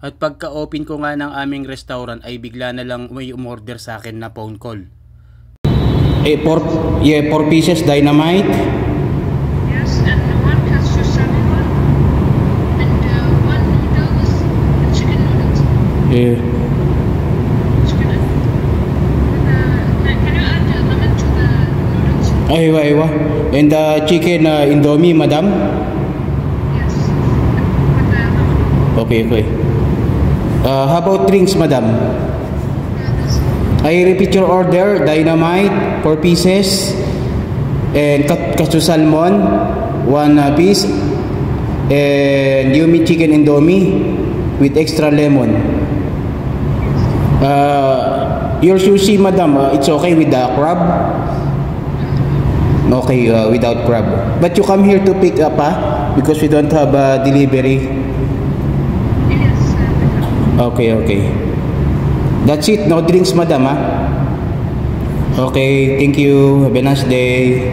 At pagka-open ko nga ng aming restaurant ay bigla na lang may umorder sa akin na phone call. 4 pieces dynamite. Yes, and one cashew salad and one noodles, chicken noodles. Yeah. Chicken. Can you add lemon to the noodles? Aywa. And the chicken indomie, madam? Yes. With the lemon. Okay. How about drinks, madam? I repeat your order, dynamite, 4 pieces, and cashew salmon, 1 piece, and yummy chicken indomie with extra lemon. Your sushi, madam, it's okay with the crab? Okay, without crab. But you come here to pick up, because we don't have delivery. Yes. Okay. That's it, no drinks, madam, Okay, thank you. Have a nice day.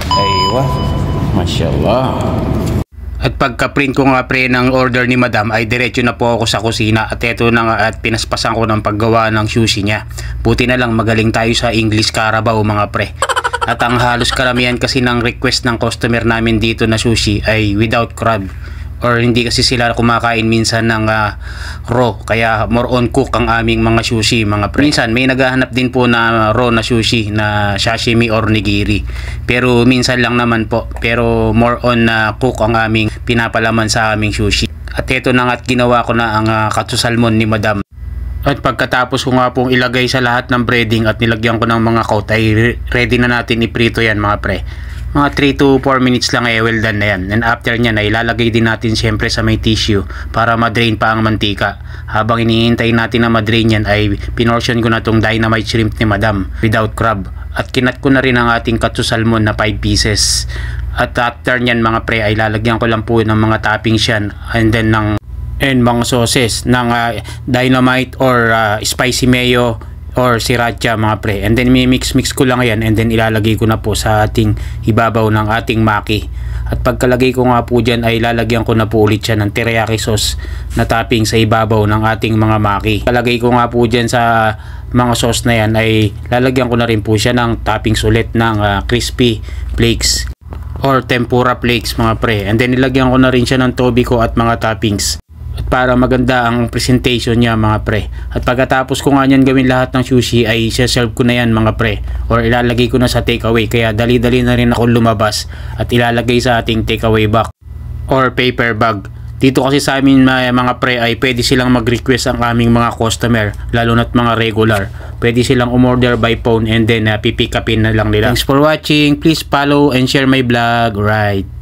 Aywa, mashallah. At pagka-print ko nga pre ng order ni madam ay diretso na po ako sa kusina at eto na nga at pinaspasan ko ng paggawa ng sushi niya. Buti na lang magaling tayo sa English Carabao mga pre. At ang halos karamihan kasi ng request ng customer namin dito na sushi ay without crab. Or hindi kasi sila kumakain minsan ng raw. Kaya more on cook ang aming mga sushi mga pre. Minsan may naghahanap din po na raw na sushi na sashimi or nigiri. Pero minsan lang naman po. Pero more on cook ang aming pinapalaman sa aming sushi. At ito na nga at ginawa ko na ang katsu salmon ni madam. At pagkatapos ko nga pong ilagay sa lahat ng breading at nilagyan ko ng mga coat ay ready na natin iprito yan mga pre. Mga 3 to 4 minutes lang ay well done na yan. And after nyan ay ilalagay din natin syempre sa may tissue para madrain pa ang mantika. Habang hinihintay natin na madrain yan ay pinortion ko na tong dynamite shrimp ni madam without crab. At kinat ko na rin ang ating katsu salmon na 5 pieces. At after nyan mga pre ay lalagyan ko lang po ng mga toppings yan and then ng mga sauces ng dynamite or spicy mayo or sriracha mga pre. And then mix ko lang yan and then ilalagay ko na po sa ating ibabaw ng ating maki. At pagkalagay ko nga po dyan ay lalagyan ko na po ulit siya ng teriyaki sauce na topping sa ibabaw ng ating mga maki. Kalagay ko nga po dyan sa mga sauce na yan ay lalagyan ko na rin po siya ng toppings ulit ng crispy flakes or tempura flakes mga pre. And then ilagyan ko na rin siya ng tobiko at mga toppings para maganda ang presentation niya mga pre. At pagkatapos ko nga niyan gawin lahat ng sushi ay i-serve ko na yan mga pre or ilalagay ko na sa takeaway. Kaya dali-dali na rin ako lumabas at ilalagay sa ating takeaway bag or paper bag. Dito kasi sa amin mga pre ay pwede silang mag-request ang aming mga customer lalo na't mga regular. Pwede silang umorder by phone and then pipick upin na lang nila. Thanks for watching. Please follow and share my vlog. Right.